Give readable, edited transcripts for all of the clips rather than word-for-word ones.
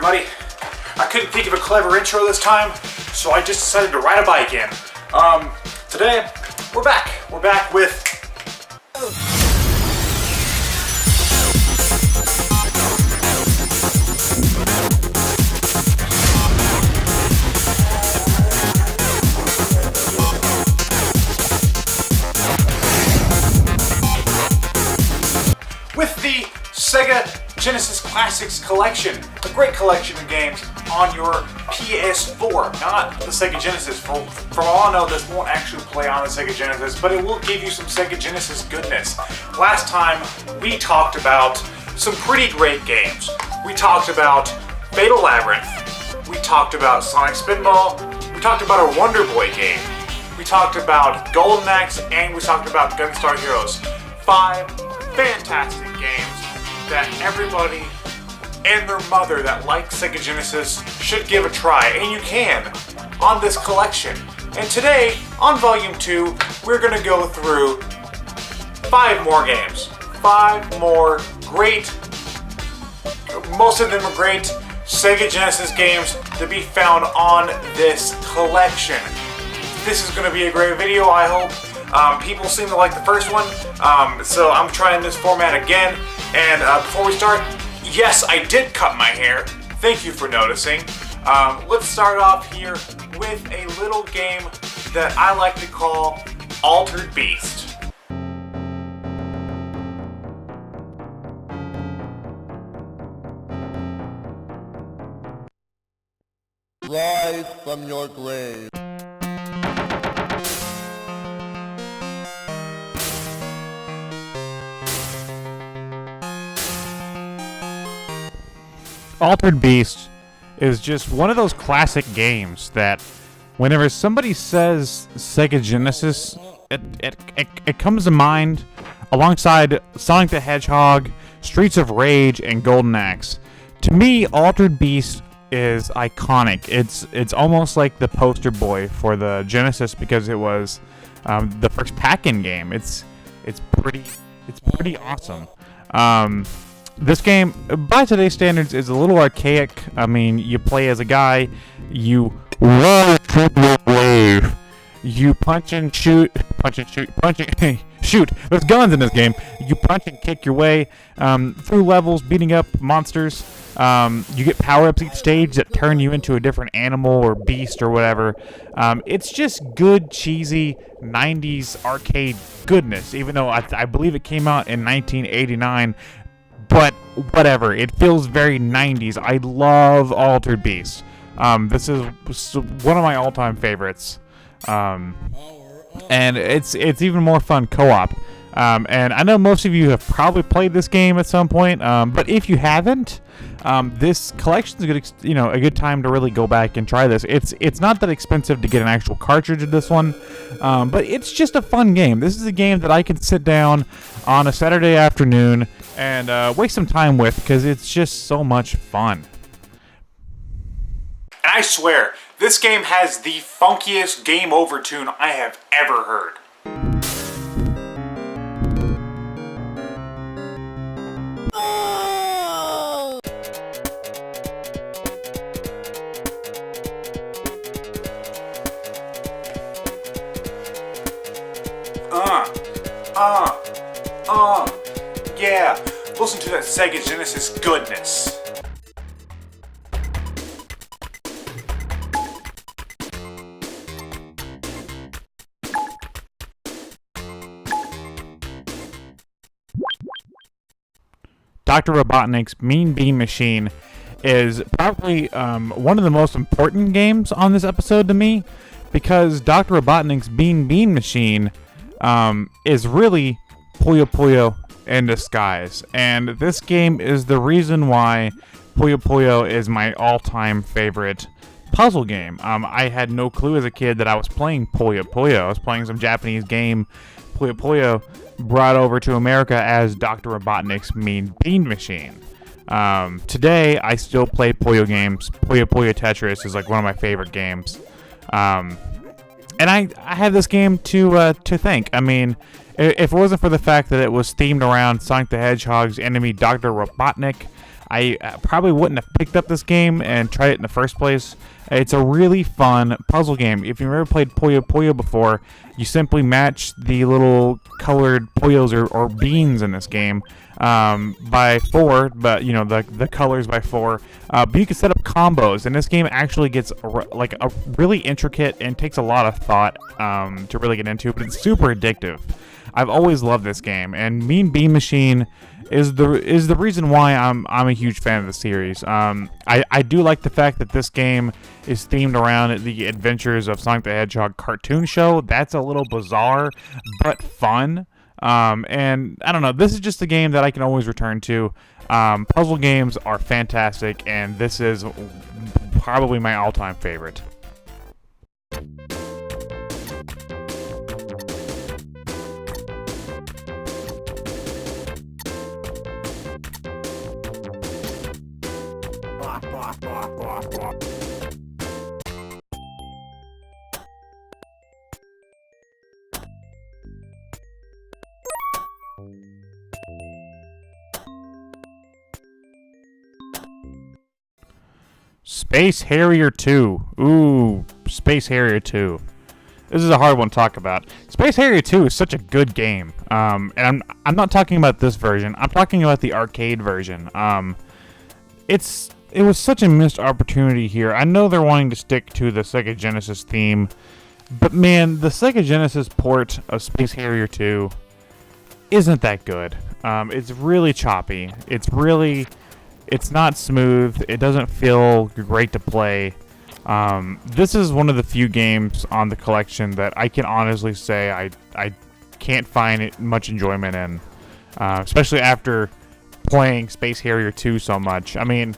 everybody. I couldn't think of a clever intro this time, so I just decided to ride a bike in. Today, we're back. We're back with... with the SEGA Genesis Classics collection, a great collection of games on your PS4, not the SEGA Genesis. From all I know, this won't actually play on the SEGA Genesis, but it will give you some SEGA Genesis goodness. Last time, we talked about some pretty great games. We talked about Fatal Labyrinth, we talked about Sonic Spinball, we talked about a Wonder Boy game, we talked about Robotnicks, and we talked about Gunstar Heroes. 5 fantastic games that everybody and their mother that like SEGA Genesis should give a try, and you can on this collection. And today, on Volume 2, we're going to go through 5 more games. 5 more great, most of them are great SEGA Genesis games to be found on this collection. This is going to be a great video, I hope. People seem to like the first one, so I'm trying this format again. And before we start, yes, I did cut my hair. Thank you for noticing. Let's start off here with a little game that I like to call Altered Beast. Rise from your grave. Altered Beast is just one of those classic games that whenever somebody says Sega Genesis, it comes to mind alongside Sonic the Hedgehog, Streets of Rage, and Golden Axe. To me, Altered Beast is iconic. It's almost like the poster boy for the Genesis because it was the first pack-in game. It's pretty awesome. This game, by today's standards, is a little archaic. I mean, you play as a guy, you run through your wave, you punch and shoot, shoot. There's guns in this game. You punch and kick your way through levels, beating up monsters. You get power-ups each stage that turn you into a different animal or beast or whatever. It's just good, cheesy 90s arcade goodness, even though I believe it came out in 1989. But whatever, it feels very 90s. I love Altered Beast. This is one of my all-time favorites. And it's even more fun co-op. And I know most of you have probably played this game at some point, but if you haven't, this collection is a good time to really go back and try this. It's not that expensive to get an actual cartridge of this one, but it's just a fun game. This is a game that I can sit down on a Saturday afternoon and waste some time with because it's just so much fun. And I swear, this game has the funkiest game over tune I have ever heard. Yeah, listen to that SEGA Genesis goodness. Dr. Robotnik's Mean Bean Machine is probably one of the most important games on this episode to me because Dr. Robotnik's Mean Bean Machine is really Puyo Puyo in disguise. And this game is the reason why Puyo Puyo is my all-time favorite puzzle game. I had no clue as a kid that I was playing Puyo Puyo. I was playing some Japanese game, Puyo Puyo, brought over to America as Dr. Robotnik's Mean Bean Machine. Today, I still play Puyo games. Puyo Puyo Tetris is like one of my favorite games. And I have this game to thank. I mean, if it wasn't for the fact that it was themed around Sonic the Hedgehog's enemy, Dr. Robotnik, I probably wouldn't have picked up this game and tried it in the first place. It's a really fun puzzle game. If you've ever played Puyo Puyo before, you simply match the little colored Puyos or beans in this game by 4, but you know the colors by 4. But you can set up combos, and this game actually gets like a really intricate and takes a lot of thought to really get into. But it's super addictive. I've always loved this game, and Mean Bean Machine is the reason why I'm a huge fan of the series. I do like the fact that this game is themed around the adventures of Sonic the Hedgehog cartoon show. That's a little bizarre, but fun. And I don't know, this is just a game that I can always return to. Puzzle games are fantastic, and this is probably my all-time favorite. Space Harrier 2. Ooh, Space Harrier 2. This is a hard one to talk about. Space Harrier 2 is such a good game. And I'm not talking about this version. I'm talking about the arcade version. It was such a missed opportunity here. I know they're wanting to stick to the SEGA Genesis theme, but man, the SEGA Genesis port of Space Harrier 2 isn't that good. It's really choppy. It's not smooth. It doesn't feel great to play. This is one of the few games on the collection that I can honestly say I can't find much enjoyment in, especially after playing Space Harrier 2 so much. I mean,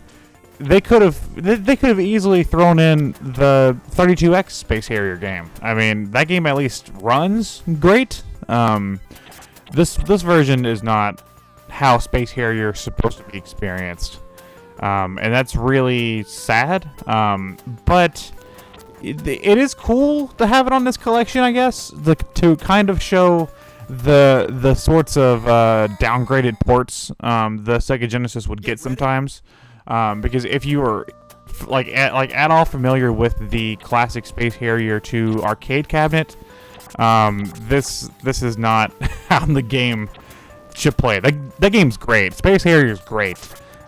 they could have easily thrown in the 32X Space Harrier game. I mean, that game at least runs great. This version is not how Space Harrier is supposed to be experienced, and that's really sad. But it is cool to have it on this collection, I guess, to kind of show the sorts of downgraded ports the SEGA Genesis would get sometimes. Because if you were at all familiar with the classic Space Harrier 2 arcade cabinet, this is not how the game should play. That game's great. Space Harrier is great.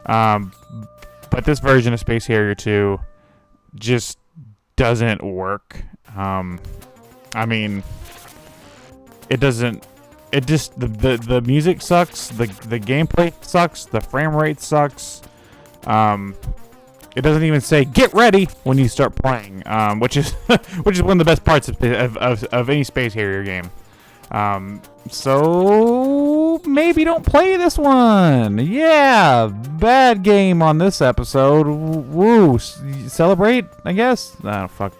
But this version of Space Harrier 2 just doesn't work. I mean, it doesn't. It just the music sucks. The gameplay sucks. The frame rate sucks. It doesn't even say "get ready" when you start playing, which is one of the best parts of any Space Harrier game. So maybe don't play this one. Yeah, bad game on this episode. Woo, celebrate, I guess. Oh, fuck.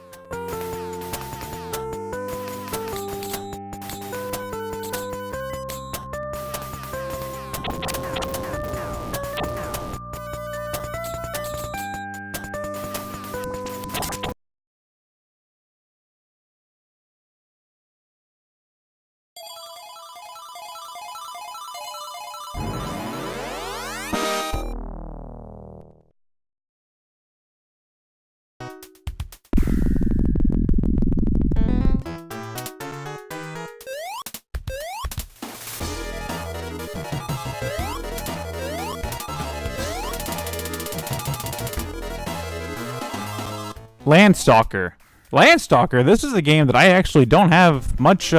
LandStalker. LandStalker, this is a game that I actually don't have much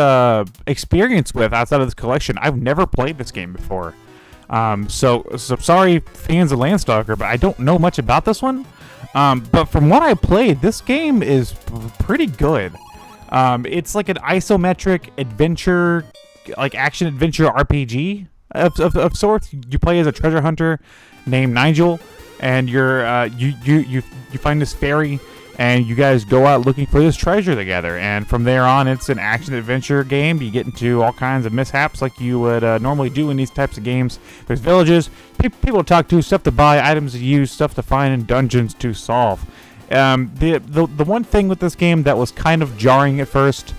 experience with outside of this collection. I've never played this game before. So sorry, fans of LandStalker, but I don't know much about this one. But from what I played, this game is pretty good. It's like an isometric adventure, like action-adventure RPG of sorts. You play as a treasure hunter named Nigel, and you find this fairy, and you guys go out looking for this treasure together. And from there on, it's an action-adventure game. You get into all kinds of mishaps like you would normally do in these types of games. There's villages, people to talk to, stuff to buy, items to use, stuff to find, and dungeons to solve. The one thing with this game that was kind of jarring at first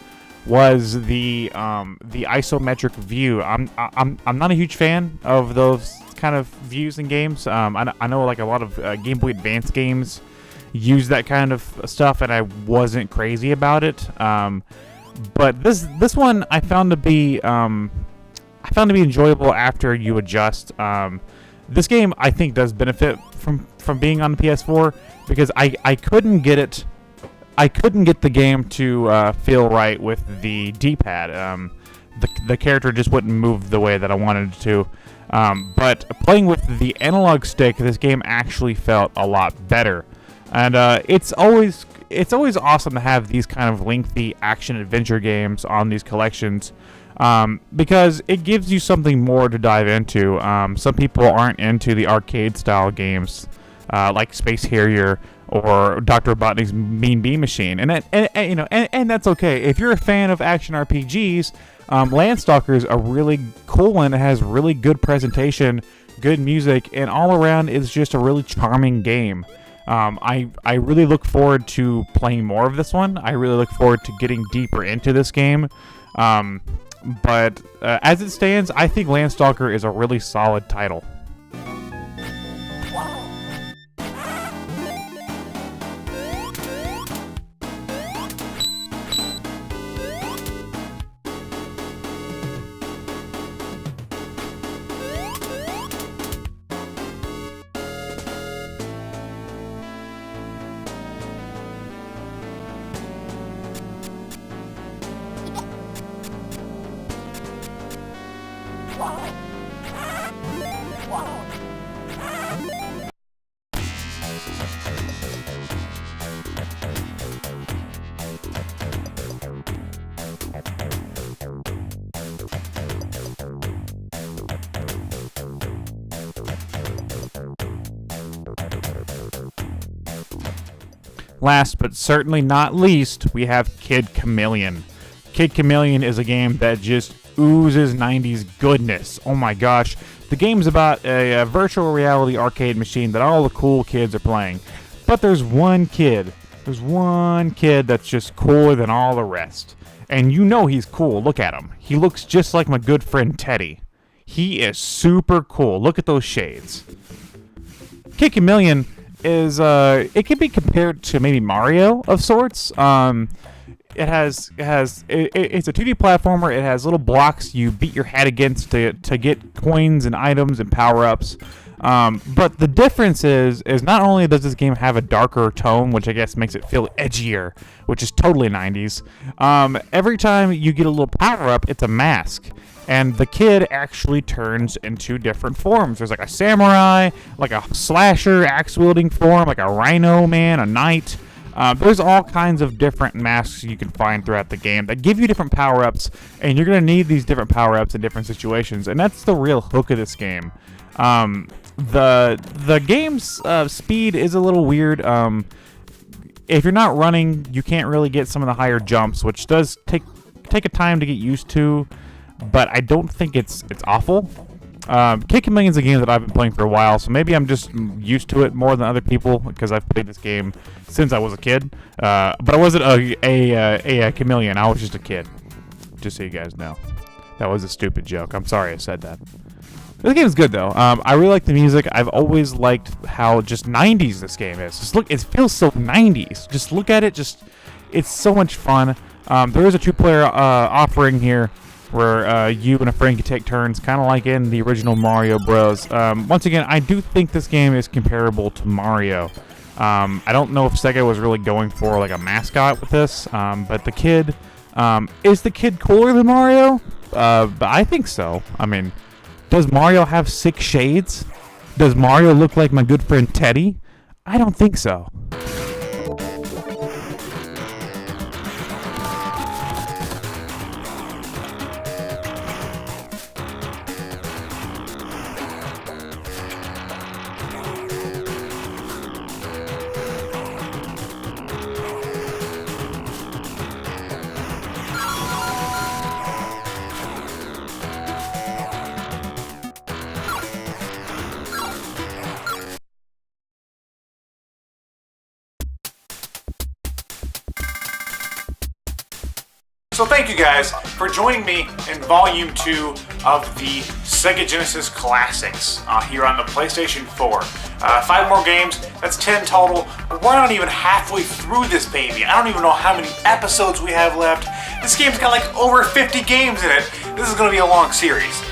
was the isometric view. I'm not a huge fan of those kind of views in games. I know like a lot of Game Boy Advance games use that kind of stuff, and I wasn't crazy about it. But this one I found to be enjoyable after you adjust. This game I think does benefit from being on the PS4 because I couldn't get it. I couldn't get the game to feel right with the D-pad. The character just wouldn't move the way that I wanted it to. But playing with the analog stick, this game actually felt a lot better. And it's always awesome to have these kind of lengthy action adventure games on these collections. Because it gives you something more to dive into. Some people aren't into the arcade style games like Space Harrier or Dr. Robotnik's Mean Bean Machine, and that's okay. If you're a fan of action RPGs, LandStalker is a really cool one. It has really good presentation, good music, and all around is just a really charming game. I really look forward to playing more of this one. I really look forward to getting deeper into this game. But as it stands, I think LandStalker is a really solid title. Last but certainly not least, we have Kid Chameleon. Kid Chameleon is a game that just oozes 90s goodness. Oh my gosh. The game's about a virtual reality arcade machine that all the cool kids are playing. But there's one kid that's just cooler than all the rest. And you know he's cool. Look at him. He looks just like my good friend Teddy. He is super cool. Look at those shades. Kid Chameleon is it can be compared to maybe Mario of sorts. It's a 2D platformer. It has little blocks you beat your head against to get coins and items and power-ups. But the difference is not only does this game have a darker tone, which I guess makes it feel edgier, which is totally 90s. Every time you get a little power-up, it's a mask. And the kid actually turns into different forms. There's like a samurai, like a slasher, axe-wielding form, like a rhino man, a knight. There's all kinds of different masks you can find throughout the game that give you different power-ups, and you're going to need these different power-ups in different situations, and that's the real hook of this game. The game's speed is a little weird. If you're not running, you can't really get some of the higher jumps, which does take a time to get used to, but I don't think it's awful. Kid Chameleon is a game that I've been playing for a while, so maybe I'm just used to it more than other people because I've played this game since I was a kid. But I wasn't a chameleon. I was just a kid. Just so you guys know. That was a stupid joke. I'm sorry I said that. This game is good, though. I really like the music. I've always liked how just 90s this game is. Just look, it feels so 90s. Just look at it. It's so much fun. There is a 2-player offering here, where you and a friend can take turns, kind of like in the original Mario Bros. Once again, I do think this game is comparable to Mario. I don't know if Sega was really going for like a mascot with this, but the kid, is the kid cooler than Mario? But I think so. I mean, does Mario have 6 shades? Does Mario look like my good friend Teddy? I don't think so. So thank you guys for joining me in Volume 2 of the SEGA Genesis Classics here on the PlayStation 4. 5 more games, that's 10 total. We're not even halfway through this baby. I don't even know how many episodes we have left. This game's got like over 50 games in it. This is going to be a long series.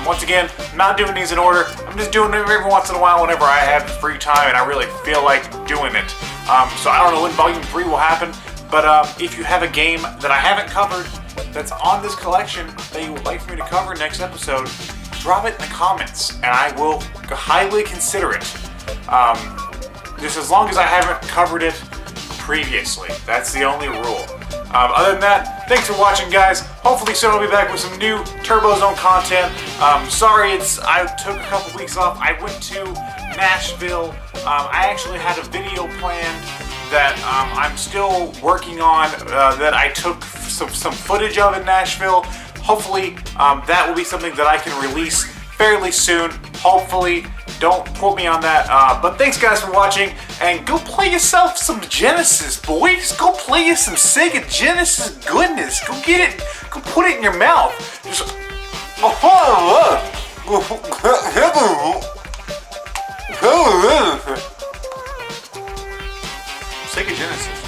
Once again, I'm not doing these in order. I'm just doing it every once in a while whenever I have free time and I really feel like doing it. So I don't know when Volume 3 will happen, but if you have a game that I haven't covered that's on this collection that you would like for me to cover next episode, drop it in the comments and I will highly consider it. Just as long as I haven't covered it previously. That's the only rule. Other than that, thanks for watching, guys. Hopefully soon I'll be back with some new TurboZone content. Sorry I took a couple weeks off. I went to Nashville. I actually had a video planned that I'm still working on that I took some footage of in Nashville. Hopefully that will be something that I can release fairly soon. Hopefully. Don't quote me on that, but thanks guys for watching, and go play yourself some Genesis, boys. Go play you some SEGA Genesis goodness. Go get it, go put it in your mouth. Just, SEGA Genesis.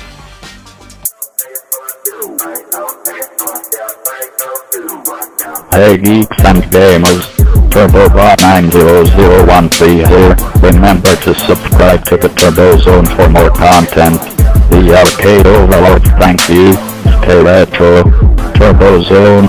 Hey geeks and gamers, TurboBot90013 here. Remember to subscribe to the TurboZone for more content. The Arcade Overlord thank you. Stay retro. TurboZone.